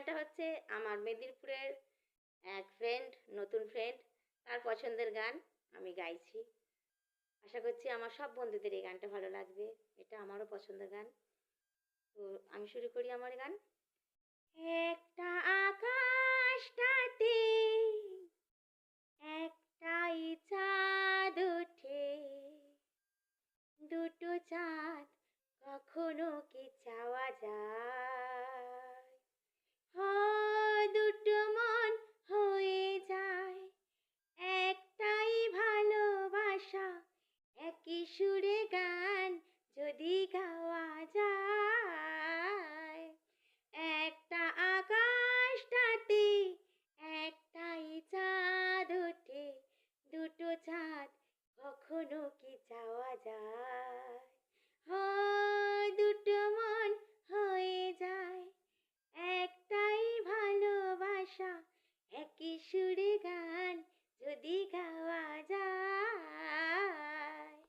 গানটা হচ্ছে আমার মেদিনীপুরের এক ফ্রেন্ড, নতুন ফ্রেন্ড, তার পছন্দের গান আমি গাইছি। আশা করছি আমার সব বন্ধুদের এই গানটা ভালো লাগবে। এটা আমারও পছন্দের গান। তো আমি শুরু করি আমার গান। একটা আকাশটাতে একটাই